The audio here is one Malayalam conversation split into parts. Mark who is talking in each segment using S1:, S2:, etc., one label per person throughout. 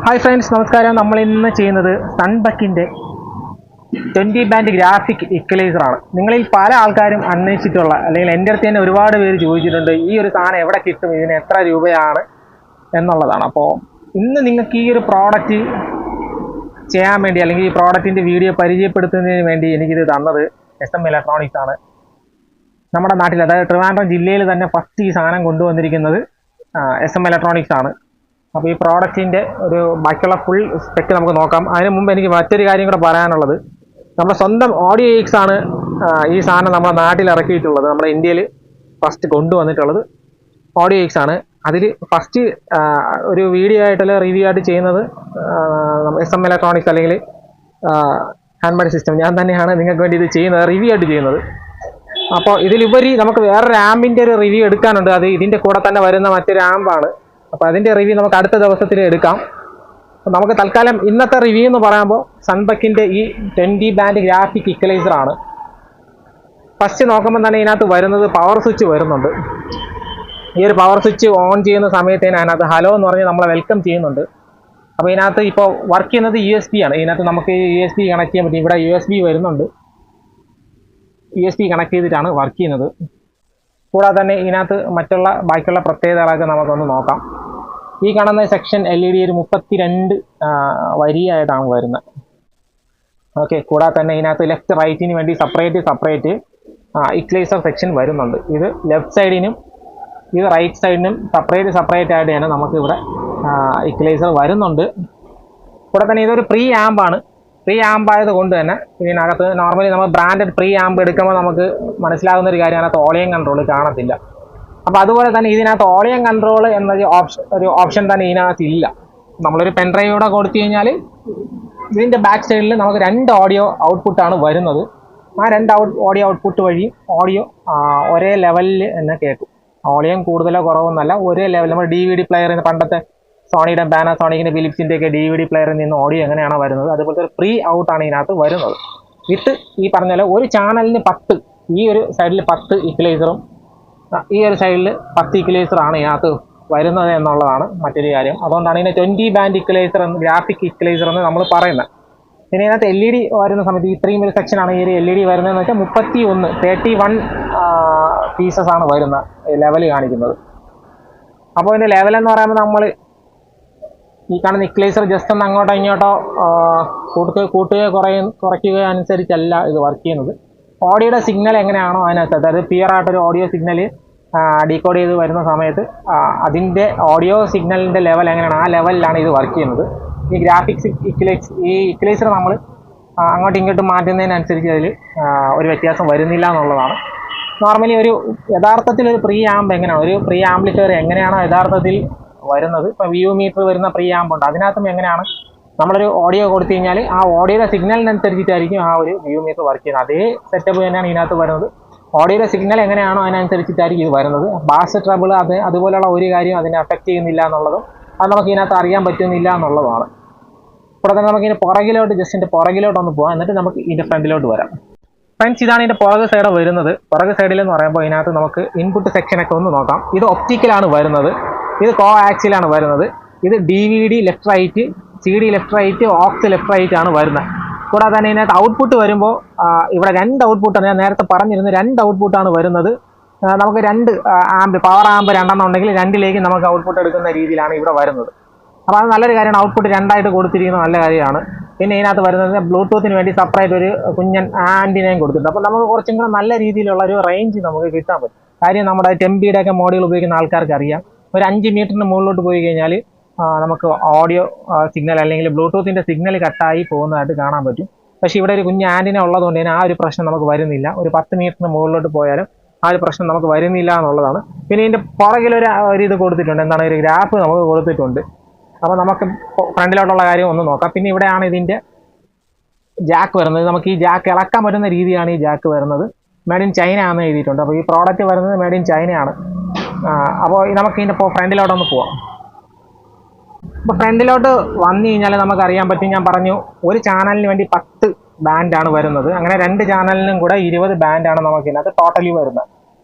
S1: ഹായ് ഫ്രണ്ട്സ്, നമസ്കാരം. നമ്മൾ ഇന്ന് ചെയ്യുന്നത് സൺബക്കിൻ്റെ 20 ബാൻഡ് ഗ്രാഫിക് ഇക്വലൈസറാണ്. നിങ്ങളിൽ പല ആൾക്കാരും അന്വേഷിച്ചിട്ടുള്ള, അല്ലെങ്കിൽ എൻ്റെ അടുത്ത് തന്നെ ഒരുപാട് പേര് ചോദിച്ചിട്ടുണ്ട് ഈ ഒരു സാധനം എവിടെ കിട്ടും, ഇതിന് എത്ര രൂപയാണ് എന്നുള്ളതാണ്. അപ്പോൾ ഇന്ന് നിങ്ങൾക്ക് ഈ ഒരു പ്രോഡക്റ്റ് ചെയ്യാൻ വേണ്ടി, അല്ലെങ്കിൽ ഈ പ്രോഡക്റ്റിൻ്റെ വീഡിയോ പരിചയപ്പെടുത്തുന്നതിന് വേണ്ടി എനിക്കിത് തന്നത് SM ഇലക്ട്രോണിക്സ് ആണ്. നമ്മുടെ നാട്ടിൽ, അതായത് ട്രിവാൻഡ്രം ജില്ലയിൽ തന്നെ ഫസ്റ്റ് ഈ സാധനം കൊണ്ടുവന്നിരിക്കുന്നത് SM ഇലക്ട്രോണിക്സ് ആണ്. അപ്പോൾ ഈ പ്രോഡക്റ്റിൻ്റെ ഒരു ബാക്കിയുള്ള ഫുൾ സ്പെക്ക് നമുക്ക് നോക്കാം. അതിന് മുമ്പ് എനിക്ക് മറ്റൊരു കാര്യം കൂടെ പറയാനുള്ളത്, നമ്മുടെ സ്വന്തം ഓഡിയോ എക്സ് ആണ് ഈ സാധനം നമ്മുടെ നാട്ടിൽ ഇറക്കിയിട്ടുള്ളത്. നമ്മുടെ ഇന്ത്യയിൽ ഫസ്റ്റ് കൊണ്ടുവന്നിട്ടുള്ളത് ഓഡിയോ എക്സ് ആണ്. അതിൽ ഫസ്റ്റ് ഒരു വീഡിയോ ആയിട്ടുള്ള റിവ്യൂ ആയിട്ട് ചെയ്യുന്നത് SM ഇലക്ട്രോണിക്സ്, അല്ലെങ്കിൽ ഹാൻഡ്മെയ്ഡ് സിസ്റ്റം ഞാൻ തന്നെയാണ് നിങ്ങൾക്ക് വേണ്ടി ഇത് ചെയ്യുന്നത്, റിവ്യൂ ആയിട്ട് ചെയ്യുന്നത്. അപ്പോൾ ഇതിലുപരി നമുക്ക് വേറൊരു ആമ്പിൻ്റെ ഒരു റിവ്യൂ എടുക്കാനുണ്ട്. അത് ഇതിൻ്റെ കൂടെ തന്നെ വരുന്ന മറ്റൊരു ആമ്പാണ്. അപ്പോൾ അതിൻ്റെ റിവ്യൂ നമുക്ക് അടുത്ത ദിവസത്തിൽ എടുക്കാം. അപ്പോൾ നമുക്ക് തൽക്കാലം ഇന്നത്തെ റിവ്യൂ എന്ന് പറയുമ്പോൾ സൺബക്കിൻ്റെ ഈ 20 ബാൻഡ് ഗ്രാഫിക് ഇക്വലൈസറാണ്. ഫസ്റ്റ് നോക്കുമ്പോൾ തന്നെ ഇതിനകത്ത് വരുന്നത് പവർ സ്വിച്ച് വരുന്നുണ്ട്. ഈ ഒരു പവർ സ്വിച്ച് ഓൺ ചെയ്യുന്ന സമയത്ത് അതിനകത്ത് ഹലോ എന്ന് പറഞ്ഞ് നമ്മളെ വെൽക്കം ചെയ്യുന്നുണ്ട്. അപ്പോൾ ഇതിനകത്ത് ഇപ്പോൾ വർക്ക് ചെയ്യുന്നത് USB ആണ്. ഇതിനകത്ത് നമുക്ക് USB കണക്ട് ചെയ്യാൻ പറ്റും. ഇവിടെ USB വരുന്നുണ്ട്. USB കണക്ട് ചെയ്തിട്ടാണ് വർക്ക് ചെയ്യുന്നത്. കൂടാതെ തന്നെ ഇതിനകത്ത് മറ്റുള്ള ബാക്കിയുള്ള പ്രത്യേകതകളൊക്കെ നമുക്കൊന്ന് നോക്കാം. ഈ കാണുന്ന സെക്ഷൻ LED ഒരു 32 വരിയായിട്ടാണ് വരുന്നത്. ഓക്കെ. കൂടാതെ തന്നെ ഇതിനകത്ത് ലെഫ്റ്റ് റൈറ്റിന് വേണ്ടി സെപ്പറേറ്റ് ഇക്വലൈസർ സെക്ഷൻ വരുന്നുണ്ട്. ഇത് ലെഫ്റ്റ് സൈഡിനും ഇത് റൈറ്റ് സൈഡിനും സെപ്പറേറ്റ് ആയിട്ട് തന്നെ നമുക്കിവിടെ ഇക്വലൈസർ വരുന്നുണ്ട്. കൂടെ തന്നെ ഇതൊരു പ്രീ ആമ്പാണ്. പ്രീ ആമ്പ് ആയതുകൊണ്ട് തന്നെ ഇതിനകത്ത് നോർമലി നമ്മൾ ബ്രാൻഡഡ് പ്രീ ആമ്പ് എടുക്കുമ്പോൾ നമുക്ക് മനസ്സിലാകുന്ന ഒരു കാര്യം, അതിനകത്ത് ഓളിയം കൺട്രോൾ കാണത്തില്ല. അപ്പോൾ അതുപോലെ തന്നെ ഇതിനകത്ത് ഓളിയം കൺട്രോൾ എന്നൊരു ഓപ്ഷൻ തന്നെ ഇതിനകത്ത് ഇല്ല. നമ്മളൊരു പെൻഡ്രൈവ് കൂടെ കൊടുത്തു കഴിഞ്ഞാൽ ഇതിൻ്റെ ബാക്ക് സൈഡിൽ നമുക്ക് 2 ഓഡിയോ ഔട്ട്പുട്ടാണ് വരുന്നത്. ആ 2 ഓഡിയോ ഔട്ട്പുട്ട് വഴി ഓഡിയോ ഒരേ ലെവലിൽ തന്നെ കേൾക്കും. ഓളിയം കൂടുതലോ കുറവൊന്നല്ല, ഒരേ ലെവൽ. നമ്മൾ DVD പ്ലെയറിന് പണ്ടത്തെ സോണിയുടെ പാനാസോണിക്കിൻ്റെ ഫിലിപ്സിൻ്റെ ഒക്കെ DVD പ്ലെയറിൽ നിന്ന് ഓഡിയോ എങ്ങനെയാണോ വരുന്നത്, അതുപോലത്തെ ഒരു പ്രീ ഔട്ടാണ് ഇതിനകത്ത് വരുന്നത്. വിത്ത് ഈ പറഞ്ഞ പോലെ ഒരു ചാനലിന് 10, ഈ ഒരു സൈഡിൽ 10 ഇക്വലൈസറും ഈ ഒരു സൈഡിൽ 10 ഇക്വലൈസറാണ് ഇതിനകത്ത് വരുന്നത് എന്നുള്ളതാണ് മറ്റൊരു കാര്യം. അതുകൊണ്ടാണ് ഇതിനെ 20 ബാൻഡ് ഇക്വലൈസർ എന്ന്, ഗ്രാഫിക് ഇക്വലൈസർ എന്ന് നമ്മൾ പറയുന്നത്. പിന്നെ ഇതിനകത്ത് LED വരുന്ന സമയത്ത് ഇത്രയും ഒരു സെക്ഷനാണ് ഈ ഒരു LED വരുന്നതെന്ന് വെച്ചാൽ 31 പീസസ് ആണ് വരുന്ന ലെവൽ കാണിക്കുന്നത്. അപ്പോൾ ഇതിൻ്റെ ലെവൽ എന്ന് പറയുമ്പോൾ നമ്മൾ ഈ കാണുന്ന ഇക്വലൈസർ ജസ്റ്റ് ഒന്ന് അങ്ങോട്ടോ ഇങ്ങോട്ടോ കൂട്ടുകയോ കുറയ്ക്കുകയോ അനുസരിച്ചല്ല ഇത് വർക്ക് ചെയ്യുന്നത്. ഓഡിയോയുടെ സിഗ്നൽ എങ്ങനെയാണോ അതിനകത്ത്, അതായത് ക്ലിയർ ആയിട്ടൊരു ഓഡിയോ സിഗ്നൽ ഡീകോഡ് ചെയ്ത് വരുന്ന സമയത്ത് അതിൻ്റെ ഓഡിയോ സിഗ്നലിൻ്റെ ലെവൽ എങ്ങനെയാണ്, ആ ലെവലിലാണ് ഇത് വർക്ക് ചെയ്യുന്നത്. ഈ ഗ്രാഫിക്സ് ഇക്വലൈസർ നമ്മൾ അങ്ങോട്ടും ഇങ്ങോട്ടും മാറ്റുന്നതിനനുസരിച്ച് അതിൽ ഒരു വ്യത്യാസം വരുന്നില്ല എന്നുള്ളതാണ്. നോർമലി ഒരു യഥാർത്ഥത്തിൽ ഒരു പ്രീ ആമ്പ് എങ്ങനെയാണ്, ഒരു പ്രീ ആംപ്ലിഫയർ എങ്ങനെയാണോ യഥാർത്ഥത്തിൽ വരുന്നത്, ഇപ്പോൾ വ്യൂ മീറ്റർ വരുന്ന പ്രീ ആമ്പ് ഉണ്ട്, അതിനകത്തും എങ്ങനെയാണ് നമ്മളൊരു ഓഡിയോ കൊടുത്തു കഴിഞ്ഞാൽ ആ ഓഡിയോയുടെ സിഗ്നലിനനുസരിച്ചിട്ടായിരിക്കും ആ ഒരു വ്യൂ മീറ്റർ വർക്ക് ചെയ്യുന്നത്. അതേ സെറ്റപ്പ് തന്നെയാണ് ഇതിനകത്ത് വരുന്നത്. ഓഡിയോയുടെ സിഗ്നൽ എങ്ങനെയാണോ അതിനനുസരിച്ചിട്ടായിരിക്കും ഇത് വരുന്നത്. ബാസ് ട്രബിൾ അതുപോലെയുള്ള ഒരു കാര്യം അതിനെ അഫക്റ്റ് ചെയ്യുന്നില്ല എന്നുള്ളതും അത് നമുക്ക് ഇതിനകത്ത് അറിയാൻ പറ്റുന്നില്ല എന്നുള്ളതാണ്. ഇവിടെ തന്നെ നമുക്ക് ഇതിൻ്റെ പുറകിലോട്ടൊന്ന് പോകാം, എന്നിട്ട് നമുക്ക് ഇതിൻ്റെ ഫ്രണ്ടിലോട്ട് വരാം. ഫ്രണ്ട്സ്, ഇതാണ് ഇതിൻ്റെ പുറക് സൈഡ് വരുന്നത്. പുറക് സൈഡിൽ എന്ന് പറയുമ്പോൾ ഇതിനകത്ത് നമുക്ക് ഇൻപുട്ട് സെക്ഷനൊക്കെ ഒന്ന് നോക്കാം. ഇത് ഒപ്റ്റിക്കലാണ് വരുന്നത്, ഇത് കോ ആക്സിലാണ് വരുന്നത്, ഇത് DVD left right, CD left right, aux left right ആണ് വരുന്നത്. കൂടാതെ തന്നെ ഇതിനകത്ത് ഔട്ട്പുട്ട് വരുമ്പോൾ ഇവിടെ 2 ഔട്ട്പുട്ടാണ്, ഞാൻ നേരത്തെ പറഞ്ഞിരുന്നു 2 ഔട്ട്പുട്ടാണ് വരുന്നത്. നമുക്ക് 2 ആമ്പ്, പവർ ആമ്പ് 2 ഉണ്ടെങ്കിൽ 2ലേക്ക് നമുക്ക് ഔട്ട്പുട്ട് എടുക്കുന്ന രീതിയിലാണ് ഇവിടെ വരുന്നത്. അപ്പോൾ അത് നല്ലൊരു കാര്യമാണ്. ഔട്ട്പുട്ട് 2ആയിട്ട് കൊടുത്തിരിക്കുന്നത് നല്ല കാര്യമാണ്. പിന്നെ ഇതിനകത്ത് വരുന്നത് ബ്ലൂടൂത്തിന് വേണ്ടി സെപ്പറേറ്റ് ഒരു കുഞ്ഞൻ ആൻറ്റിനയും കൊടുത്തിട്ടുണ്ട്. അപ്പോൾ നമുക്ക് കുറച്ചും കൂടെ നല്ല രീതിയിലുള്ള ഒരു റേഞ്ച് നമുക്ക് കിട്ടാൻ പറ്റും. കാര്യം നമ്മുടെ 10B ഒക്കെ മോഡുകൾ ഉപയോഗിക്കുന്ന ആൾക്കാർക്ക് അറിയാം, ഒരു 5 മീറ്ററിന് മുകളിലോട്ട് പോയി കഴിഞ്ഞാൽ നമുക്ക് ഓഡിയോ സിഗ്നൽ അല്ലെങ്കിൽ ബ്ലൂടൂത്തിൻ്റെ സിഗ്നൽ കട്ടായി പോകുന്നതായിട്ട് കാണാൻ പറ്റും. പക്ഷേ ഇവിടെ ഒരു കുഞ്ഞ് ആൻറ്റിന ഉള്ളതുകൊണ്ട് തന്നെ ആ ഒരു പ്രശ്നം നമുക്ക് വരുന്നില്ല. ഒരു 10 മീറ്ററിന് മുകളിലോട്ട് പോയാലും ആ ഒരു പ്രശ്നം നമുക്ക് വരുന്നില്ല എന്നുള്ളതാണ്. പിന്നെ ഇതിൻ്റെ പുറകിലൊരു ഇത് കൊടുത്തിട്ടുണ്ട്, എന്താണ്, ഒരു ഗ്രാഫ് നമുക്ക് കൊടുത്തിട്ടുണ്ട്. അപ്പോൾ നമുക്ക് ഫ്രണ്ടിലോട്ടുള്ള കാര്യം ഒന്ന് നോക്കാം. പിന്നെ ഇവിടെയാണ് ഇതിൻ്റെ ജാക്ക് വരുന്നത്. നമുക്ക് ഈ ജാക്ക് ഇളക്കാൻ പറ്റുന്ന രീതിയാണ് ഈ ജാക്ക് വരുന്നത്. മെയ്ഡ് ഇൻ ചൈന ആണെന്ന് എഴുതിയിട്ടുണ്ട്. അപ്പോൾ ഈ പ്രോഡക്റ്റ് വരുന്നത് മെയ്ഡ് ഇൻ ചൈനയാണ്. അപ്പോൾ നമുക്ക് ഇതിൻ്റെ ഫ്രണ്ടിലോട്ടൊന്ന് പോവാം. ഇപ്പോൾ ഫ്രണ്ടിലോട്ട് വന്നു കഴിഞ്ഞാൽ നമുക്കറിയാൻ പറ്റും, ഞാൻ പറഞ്ഞു ഒരു ചാനലിന് വേണ്ടി 10 ബാൻഡാണ് വരുന്നത്. അങ്ങനെ 2 ചാനലിനും കൂടെ 20 ബാൻഡാണ് നമുക്ക് ഇതിനകത്ത് ടോട്ടലി വരുന്നത്.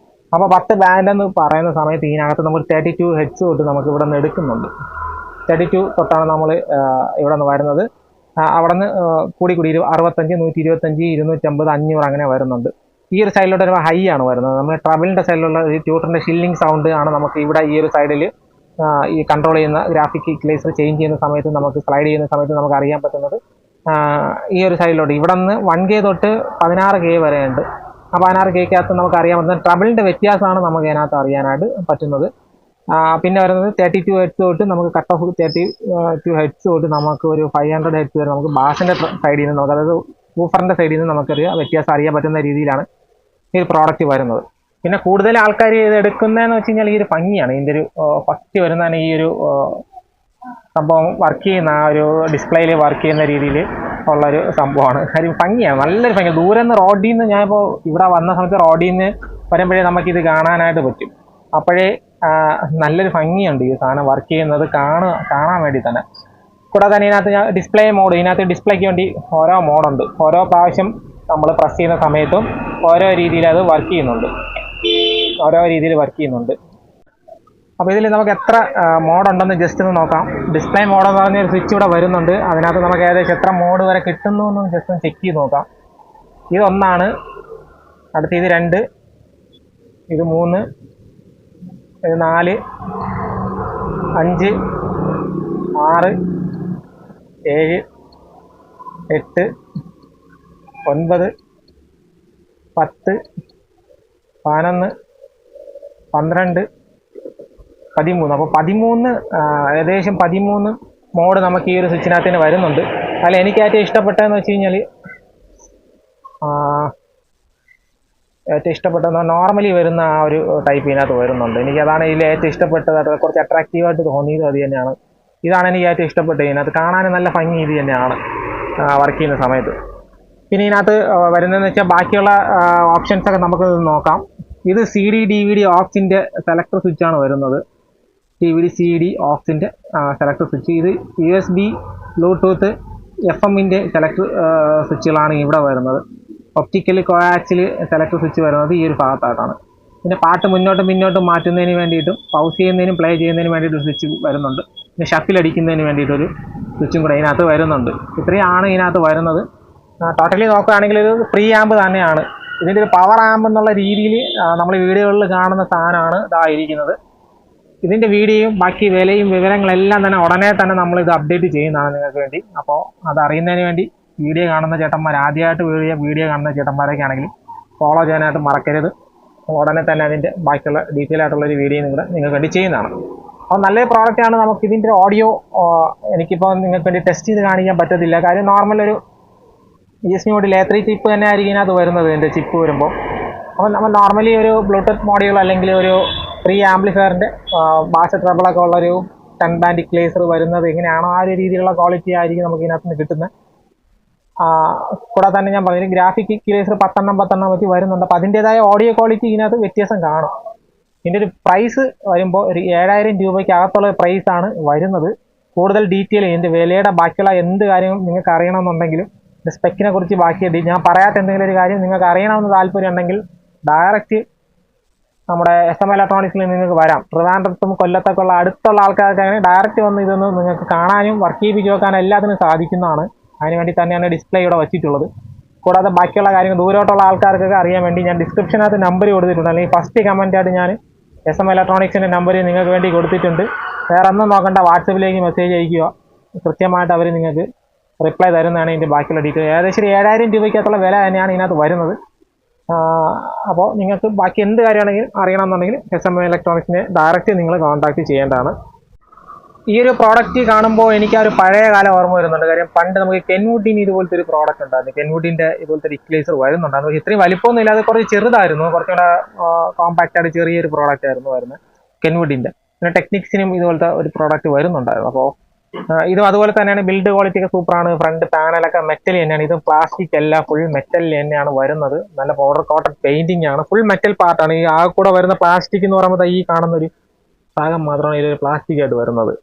S1: അപ്പോൾ 10 ബാൻഡ് എന്ന് പറയുന്ന സമയത്ത് ഇതിനകത്ത് നമ്മൾ 32 ഹെഡ്സ് തൊട്ട് നമുക്ക് ഇവിടെ നിന്ന് എടുക്കുന്നുണ്ട്. 32 തൊട്ടാണ് നമ്മൾ ഇവിടെ നിന്ന് വരുന്നത്. അവിടെ നിന്ന് കൂടി 65, 125, 250, 500 അങ്ങനെ വരുന്നുണ്ട്. ഈ ഒരു സൈഡിലോട്ട് വരുമ്പോൾ ഹൈ ആണ് വരുന്നത്. നമ്മൾ ട്രബിളിൻ്റെ സൈഡിലുള്ള ഒരു ട്യൂട്ടറിൻ്റെ ഷില്ലിംഗ് സൗണ്ട് ആണ് നമുക്ക് ഇവിടെ ഈ ഒരു സൈഡിൽ ഈ കൺട്രോൾ ചെയ്യുന്ന ഗ്രാഫിക് ഇക്വലൈസർ ചേഞ്ച് ചെയ്യുന്ന സമയത്ത്, നമുക്ക് സ്ലൈഡ് ചെയ്യുന്ന സമയത്ത് നമുക്ക് അറിയാൻ പറ്റുന്നത് ഈ ഒരു സൈഡിലോട്ട് ഇവിടെ നിന്ന് 1K തൊട്ട് 16K വരെ ഉണ്ട്. ആ 16Kക്കകത്ത് നമുക്ക് അറിയാൻ പറ്റുന്നത് ട്രബിളിൻ്റെ വ്യത്യാസമാണ് നമുക്ക് അതിനകത്ത് അറിയാനായിട്ട് പറ്റുന്നത്. പിന്നെ വരുന്നത് 32 ഹെഡ്സ് തൊട്ട് നമുക്ക് കട്ട് ഓഫ് 32 ഹെഡ്സ് തൊട്ട് നമുക്ക് ഒരു 500 ഹെഡ്സ് വരെ നമുക്ക് ബാസിൻ്റെ സൈഡിൽ നിന്ന് നമുക്ക്, അതായത് വൂഫറിൻ്റെ സൈഡിൽ നിന്ന് നമുക്കറിയാം വ്യത്യാസം അറിയാൻ പറ്റുന്ന രീതിയിലാണ് ഈ ഒരു പ്രോഡക്റ്റ് വരുന്നത്. പിന്നെ കൂടുതൽ ആൾക്കാർ ഇത് എടുക്കുന്നതെന്ന് വെച്ച് കഴിഞ്ഞാൽ ഈ ഒരു ഭംഗിയാണ്. ഇതിൻ്റെ ഒരു ഫസ്റ്റ് വരുന്നതാണ് ഈ ഒരു സംഭവം വർക്ക് ചെയ്യുന്ന ആ ഒരു ഡിസ്പ്ലേയിൽ വർക്ക് ചെയ്യുന്ന രീതിയിൽ ഉള്ളൊരു സംഭവമാണ്. കാര്യം ഭംഗിയാണ്, നല്ലൊരു ഭംഗി. ദൂരെ നിന്ന് റോഡിൽ നിന്ന് ഞാനിപ്പോൾ ഇവിടെ വന്ന സമയത്ത് റോഡിൽ നിന്ന് വരുമ്പോഴേ നമുക്കിത് കാണാനായിട്ട് പറ്റും. അപ്പോഴേ നല്ലൊരു ഭംഗിയുണ്ട് ഈ സാധനം വർക്ക് ചെയ്യുന്നത് കാണാൻ വേണ്ടി തന്നെ. കൂടാതെ തന്നെ ഇതിനകത്ത് ഡിസ്പ്ലേ മോഡ്, ഇതിനകത്ത് ഡിസ്പ്ലേക്ക് വേണ്ടി ഓരോ മോഡുണ്ട്. ഓരോ പ്രാവശ്യം നമ്മൾ പ്രസ് ചെയ്യുന്ന സമയത്തും ഓരോ രീതിയിൽ അത് വർക്ക് ചെയ്യുന്നുണ്ട്. അപ്പോൾ ഇതിൽ നമുക്ക് എത്ര മോഡുണ്ടെന്ന് ജസ്റ്റ് ഒന്ന് നോക്കാം. ഡിസ്പ്ലേ മോഡെന്ന് പറഞ്ഞൊരു സ്വിച്ച് ഇവിടെ വരുന്നുണ്ട്. അതിനകത്ത് നമുക്ക് ഏകദേശം എത്ര മോഡ് വരെ കിട്ടുന്നു എന്ന് ജസ്റ്റ് ഒന്ന് ചെക്ക് ചെയ്ത് നോക്കാം. ഇത് 1, അടുത്ത ഇത് 2, ഇത് 3, ഇത് 4, 5, 6, 7, 8, 9, 10, 11, 12, 13. അപ്പോൾ 13 ഏകദേശം 13 മോഡ് നമുക്ക് ഈ ഒരു സ്വിച്ചിനകത്ത് തന്നെ വരുന്നുണ്ട്. അതിൽ എനിക്ക് ഏറ്റവും ഇഷ്ടപ്പെട്ടതെന്ന് വെച്ച് കഴിഞ്ഞാൽ നോർമലി വരുന്ന ആ ഒരു ടൈപ്പ് ഇതിനകത്ത് വരുന്നുണ്ട്. എനിക്കതാണ് ഇതിൽ ഏറ്റവും ഇഷ്ടപ്പെട്ടതായിട്ട് കുറച്ച് അട്രാക്റ്റീവായിട്ട് തോന്നിയത് അത് തന്നെയാണ്. ഇതാണ് എനിക്ക് ഏറ്റവും ഇഷ്ടപ്പെട്ടത്. ഇതിനകത്ത് കാണാൻ നല്ല ഭംഗി ഇത് തന്നെയാണ് വർക്ക് ചെയ്യുന്ന സമയത്ത്. പിന്നെ ഇതിനകത്ത് വരുന്നതെന്ന് വെച്ചാൽ ബാക്കിയുള്ള ഓപ്ഷൻസൊക്കെ നമുക്ക് നോക്കാം. ഇത് CD DVD ഓക്സിൻ്റെ സെലക്ടർ സ്വിച്ചാണ് വരുന്നത്. DVD CD ഓക്സിൻ്റെ സെലക്ടർ സ്വിച്ച്. ഇത് USB ബ്ലൂടൂത്ത് FM-ൻ്റെ സെലക്ടർ സ്വിച്ചുകളാണ് ഇവിടെ വരുന്നത്. ഒപ്റ്റിക്കൽ കോയാക്സിൽ സെലക്ടർ സ്വിച്ച് വരുന്നത് ഈ ഒരു ഭാഗത്തായിട്ടാണ്. പിന്നെ പാട്ട് മുന്നോട്ടും മാറ്റുന്നതിന് വേണ്ടിയിട്ടും പൗസ് ചെയ്യുന്നതിനും പ്ലേ ചെയ്യുന്നതിനും വേണ്ടിയിട്ട് സ്വിച്ച് വരുന്നുണ്ട്. പിന്നെ ഷഫിൽ അടിക്കുന്നതിന് വേണ്ടിയിട്ടൊരു സ്വിച്ചും കൂടെ ഇതിനകത്ത് വരുന്നുണ്ട്. ഇത്രയാണ് ഇതിനകത്ത് വരുന്നത്. ടോട്ടലി നോക്കുകയാണെങ്കിൽ ഒരു ഫ്രീ ആമ്പ് തന്നെയാണ്. ഇതിൻ്റെ ഒരു പവർ ആമ്പ് എന്നുള്ള രീതിയിൽ നമ്മൾ വീഡിയോകളിൽ കാണുന്ന സാധനമാണ് ഇതായിരിക്കുന്നത്. ഇതിൻ്റെ വീഡിയോയും ബാക്കി വിലയും വിവരങ്ങളെല്ലാം തന്നെ ഉടനെ തന്നെ നമ്മളിത് അപ്ഡേറ്റ് ചെയ്യുന്നതാണ് നിങ്ങൾക്ക് വേണ്ടി. അപ്പോൾ അതറിയുന്നതിന് വേണ്ടി വീഡിയോ കാണുന്ന ചേട്ടന്മാർ, ആദ്യമായിട്ട് വീഡിയോ കാണുന്ന ചേട്ടന്മാരൊക്കെ ആണെങ്കിൽ ഫോളോ ചെയ്യാനായിട്ട് മറക്കരുത്. ഉടനെ തന്നെ അതിൻ്റെ ബാക്കിയുള്ള ഡീറ്റെയിൽ ആയിട്ടുള്ളൊരു വീഡിയോ നിങ്ങൾക്ക് വേണ്ടി ചെയ്യുന്നതാണ്. അപ്പോൾ നല്ലൊരു പ്രോഡക്റ്റാണ്. നമുക്ക് ഇതിൻ്റെ ഓഡിയോ എനിക്കിപ്പോൾ നിങ്ങൾക്ക് വേണ്ടി ടെസ്റ്റ് ചെയ്ത് കാണിക്കാൻ പറ്റത്തില്ല. കാര്യം നോർമൽ ഒരു ESP മോഡിൽ A3 ചിപ്പ് തന്നെ ആയിരിക്കും ഇതിനകത്ത് വരുന്നത്. ഇതിൻ്റെ ചിപ്പ് വരുമ്പോൾ അപ്പോൾ നമ്മൾ നോർമലി ഒരു ബ്ലൂടൂത്ത് മോഡ്യൂൾ അല്ലെങ്കിൽ ഒരു ഫ്രീ ആംപ്ലിഫയറിൻ്റെ ബാസ് ട്രബിളൊക്കെ ഉള്ളൊരു 10 ബാൻഡ് ഇക്വലൈസർ വരുന്നത് എങ്ങനെയാണോ ആ ഒരു രീതിയിലുള്ള ക്വാളിറ്റി ആയിരിക്കും നമുക്ക് ഇതിനകത്ത് നിന്ന് കിട്ടുന്നത്. കൂടാതെ തന്നെ ഞാൻ പറഞ്ഞത് ഗ്രാഫിക് ഇക്വലൈസർ 10 വെച്ച് വരുന്നുണ്ട്. അപ്പോൾ അതിൻ്റേതായ ഓഡിയോ ക്വാളിറ്റി ഇതിനകത്ത് വ്യത്യാസം കാണും. ഇതിൻ്റെ ഒരു പ്രൈസ് വരുമ്പോൾ ഒരു 7000 രൂപയ്ക്കകത്തുള്ള പ്രൈസാണ് വരുന്നത്. കൂടുതൽ ഡീറ്റെയിൽ ഇതിൻ്റെ വിലയുടെ ബാക്കിയുള്ള എന്ത് കാര്യങ്ങളും നിങ്ങൾക്ക് അറിയണമെന്നുണ്ടെങ്കിലും സ്പെക്കിനെ കുറിച്ച് ബാക്കി ഞാൻ പറയാത്ത എന്തെങ്കിലും ഒരു കാര്യം നിങ്ങൾക്ക് അറിയണമെന്ന് താല്പര്യം ഉണ്ടെങ്കിൽ ഡയറക്റ്റ് നമ്മുടെ SM ഇലക്ട്രോണിക്സിൽ നിങ്ങൾക്ക് വരാം. ട്രിവാൻഡ്രത്തും കൊല്ലത്തൊക്കെ ഉള്ള അടുത്തുള്ള ആൾക്കാർക്കാണ് ഡയറക്റ്റ് വന്ന് ഇതൊന്ന് നിങ്ങൾക്ക് കാണാനും വർക്ക് ചെയ്യിപ്പിച്ച് വെക്കാനും എല്ലാത്തിനും സാധിക്കുന്നതാണ്. അതിനുവേണ്ടി തന്നെയാണ് ഡിസ്പ്ലേ ഇവിടെ വെച്ചിട്ടുള്ളത്. കൂടാതെ ബാക്കിയുള്ള കാര്യങ്ങൾ ദൂരോട്ടുള്ള ആൾക്കാർക്കൊക്കെ അറിയാൻ വേണ്ടി ഞാൻ ഡിസ്ക്രിപ്ഷനകത്ത് നമ്പർ കൊടുത്തിട്ടുണ്ട്. അല്ലെങ്കിൽ ഫസ്റ്റ് കമൻറ്റായിട്ട് ഞാൻ SM ഇലക്ട്രോണിക്സിൻ്റെ നമ്പർ നിങ്ങൾക്ക് വേണ്ടി കൊടുത്തിട്ടുണ്ട്. വേറെ ഒന്നും നോക്കണ്ട, വാട്സപ്പിലേക്ക് മെസ്സേജ് അയയ്ക്കുക. കൃത്യമായിട്ട് അവർ നിങ്ങൾക്ക് റിപ്ലൈ തരുന്നതാണ് ഇതിൻ്റെ ബാക്കിയുള്ള ഡീറ്റെയിൽ. ഏകദേശം 7000 രൂപയ്ക്കകത്തുള്ള വില തന്നെയാണ് ഇതിനകത്ത് വരുന്നത്. അപ്പോൾ നിങ്ങൾക്ക് ബാക്കി എന്ത് കാര്യമാണെങ്കിലും അറിയണമെന്നുണ്ടെങ്കിൽ SM ഇലക്ട്രോണിക്സിനെ ഡയറക്റ്റ് നിങ്ങൾ കോൺടാക്റ്റ് ചെയ്യേണ്ടതാണ്. ഈ ഒരു പ്രോഡക്റ്റ് കാണുമ്പോൾ എനിക്ക് ആ ഒരു പഴയ കാലം ഓർമ്മ വരുന്നുണ്ട്. കാര്യം പണ്ട് നമുക്ക് കെൻവുഡിന് ഇതുപോലത്തെ ഒരു പ്രോഡക്റ്റ് ഉണ്ടായിരുന്നു. കെൻവുഡിൻ്റെ ഇതുപോലത്തെ ഒരു ഇക്വലൈസർ വരുന്നുണ്ടായിരുന്നു. ഇത്രയും വലിപ്പമൊന്നും ഇല്ലാതെ കുറച്ച് ചെറുതായിരുന്നു, കുറച്ചുകൂടെ കോമ്പാക്റ്റായിട്ട് ചെറിയൊരു പ്രോഡക്റ്റ് ആയിരുന്നു വരുന്നത് കെൻവുഡിൻ്റെ. പിന്നെ ടെക്നിക്സിനും ഇതുപോലത്തെ ഒരു പ്രോഡക്റ്റ് വരുന്നുണ്ടായിരുന്നു. അപ്പോൾ ഇതും അതുപോലെ തന്നെയാണ്. ബിൽഡ് ക്വാളിറ്റി ഒക്കെ സൂപ്പറാണ്. ഫ്രണ്ട് പാനലൊക്കെ മെറ്റൽ തന്നെയാണ്. ഇത് പ്ലാസ്റ്റിക് അല്ല, ഫുൾ മെറ്റലിൽ തന്നെയാണ് വരുന്നത്. നല്ല പൗഡർ കോട്ടൺ പെയിന്റിംഗ് ആണ്. ഫുൾ മെറ്റൽ പാർട്ടാണ്. ഈ ആ കൂടെ വരുന്ന പ്ലാസ്റ്റിക് എന്ന് പറയുമ്പോൾ ഈ കാണുന്ന ഒരു ഭാഗം മാത്രമാണ് ഇതിൽ പ്ലാസ്റ്റിക് ആയിട്ട് വരുന്നത്.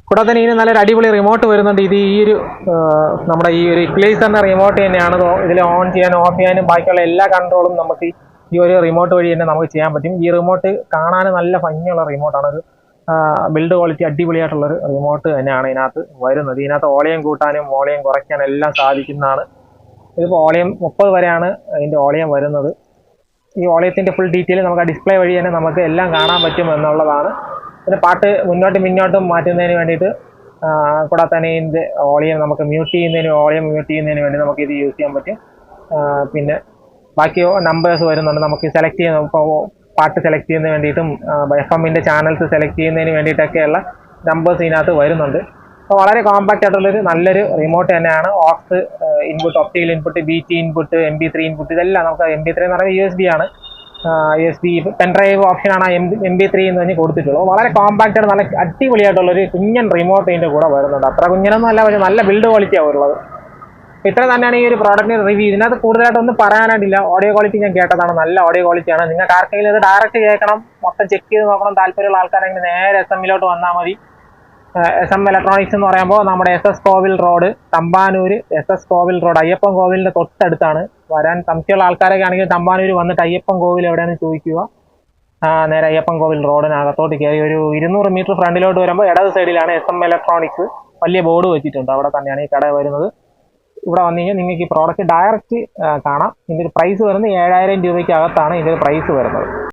S1: കൂടാതെ തന്നെ ഇതിന് നല്ലൊരു അടിപൊളി റിമോട്ട് വരുന്നുണ്ട്. ഇത് ഈ ഒരു നമ്മുടെ ഈ ഒരു ഇക്വലൈസറിൻ്റെ റിമോട്ട് തന്നെയാണ്. ഇതിൽ ഓൺ ചെയ്യാനും ഓഫ് ചെയ്യാനും ബാക്കിയുള്ള എല്ലാ കൺട്രോളും നമുക്ക് ഈ ഒരു റിമോട്ട് വഴി തന്നെ നമുക്ക് ചെയ്യാൻ പറ്റും. ഈ റിമോട്ട് കാണാൻ നല്ല ഭംഗിയുള്ള റിമോട്ടാണ്. ഒരു ബിൽഡ് ക്വാളിറ്റി അടിപൊളിയായിട്ടുള്ളൊരു റിമോട്ട് തന്നെയാണ് ഇതിനകത്ത് വരുന്നത്. ഇതിനകത്ത് ഓളിയം കൂട്ടാനും ഓളിയം കുറയ്ക്കാനും എല്ലാം സാധിക്കുന്നതാണ്. ഇതിപ്പോൾ ഓളിയം 30 വരെയാണ് ഇതിൻ്റെ ഓളിയം വരുന്നത്. ഈ ഓളിയത്തിൻ്റെ ഫുൾ ഡീറ്റെയിൽ നമുക്ക് ആ ഡിസ്പ്ലേ വഴി തന്നെ നമുക്ക് എല്ലാം കാണാൻ പറ്റും എന്നുള്ളതാണ്. പിന്നെ പാട്ട് മുന്നോട്ടും മാറ്റുന്നതിന് വേണ്ടിയിട്ട് കൂടാതെ തന്നെ ഇതിൻ്റെ ഓളിയം നമുക്ക് മ്യൂട്ട് ചെയ്യുന്നതിന് വേണ്ടി നമുക്ക് ഇത് യൂസ് ചെയ്യാൻ പറ്റും. പിന്നെ ബാക്കി നമ്പേഴ്സ് വരുന്നുണ്ട്. നമുക്ക് സെലക്ട് ചെയ്യുന്ന ഇപ്പോൾ പാട്ട് സെലക്ട് ചെയ്യുന്നതിന് വേണ്ടിയിട്ടും FM-ൻ്റെ ചാനൽസ് സെലക്ട് ചെയ്യുന്നതിന് വേണ്ടിയിട്ടൊക്കെയുള്ള നമ്പേഴ്സ് ഇതിനകത്ത് വരുന്നുണ്ട്. അപ്പോൾ വളരെ കോമ്പാക്റ്റ് ആയിട്ടുള്ളൊരു നല്ലൊരു റിമോട്ട് തന്നെയാണ്. Aux input, optical input, BT input, MP3 input, ഇതെല്ലാം നമുക്ക് MP3 എന്ന് പറയുന്നത് USB ആണ്. USB പെൻഡ്രൈവ് ഓപ്ഷനാണ് MP3 എന്ന് പറഞ്ഞ് കൊടുത്തിട്ടുള്ളത്. വളരെ കോമ്പാക്റ്റ് ആയിട്ട് നല്ല അടിപൊളിയായിട്ടുള്ളൊരു കുഞ്ഞൻ റിമോട്ട് ഇതിൻ്റെ കൂടെ വരുന്നുണ്ട്. അത്ര കുഞ്ഞനൊന്നും അല്ല, പക്ഷേ നല്ല ബിൽഡ് ക്വാളിറ്റിയാണ് ഉള്ളത്. ഇത്ര തന്നെയാണ് ഈ ഒരു പ്രോഡക്റ്റിന് റിവ്യൂ. ഇതിനകത്ത് കൂടുതലായിട്ടൊന്നും പറയാനായിട്ടില്ല. ഓഡിയോ ക്വാളിറ്റി ഞാൻ കേട്ടതാണ്, നല്ല ഓഡിയോ ക്വാളിറ്റിയാണ്. നിങ്ങൾക്ക് ആർക്കെങ്കിലും ഇത് ഡയറക്റ്റ് കേൾക്കണം, മൊത്തം ചെക്ക് ചെയ്ത് നോക്കണം താല്പര്യമുള്ള ആൾക്കാരെങ്കിൽ നേരെ SM-ലോട്ട് വന്നാൽ മതി. SM ഇലക്ട്രോണിക്സ് എന്ന് പറയുമ്പോൾ നമ്മുടെ SS കോവിൽ റോഡ്, തമ്പാനൂർ SS കോവിൽ റോഡ്, അയ്യപ്പൻ കോവിലിൻ്റെ തൊട്ടടുത്താണ്. വരാൻ സംശയമുള്ള ആൾക്കാരൊക്കെ ആണെങ്കിൽ തമ്പാനൂർ വന്നിട്ട് അയ്യപ്പൻ കോവിൽ എവിടെയാണെന്ന് ചോദിക്കുക. നേരെ അയ്യപ്പൻ കോവിൽ റോഡിനകത്തോട്ട് കയറി ഒരു 200 മീറ്റർ ഫ്രണ്ടിലോട്ട് വരുമ്പോൾ ഇടത് സൈഡിലാണ് SM ഇലക്ട്രോണിക്സ്. വലിയ ബോർഡ് വെച്ചിട്ടുണ്ട്, അവിടെ തന്നെയാണ് ഈ കട വരുന്നത്. ഇവിടെ വന്നു കഴിഞ്ഞാൽ നിങ്ങൾക്ക് ഈ പ്രോഡക്റ്റ് ഡയറക്റ്റ് കാണാം. ഇതിൻ്റെ ഒരു പ്രൈസ് വരുന്നത് 7000 രൂപയ്ക്ക് അകത്താണ് ഇതിൻ്റെ പ്രൈസ് വരുന്നത്.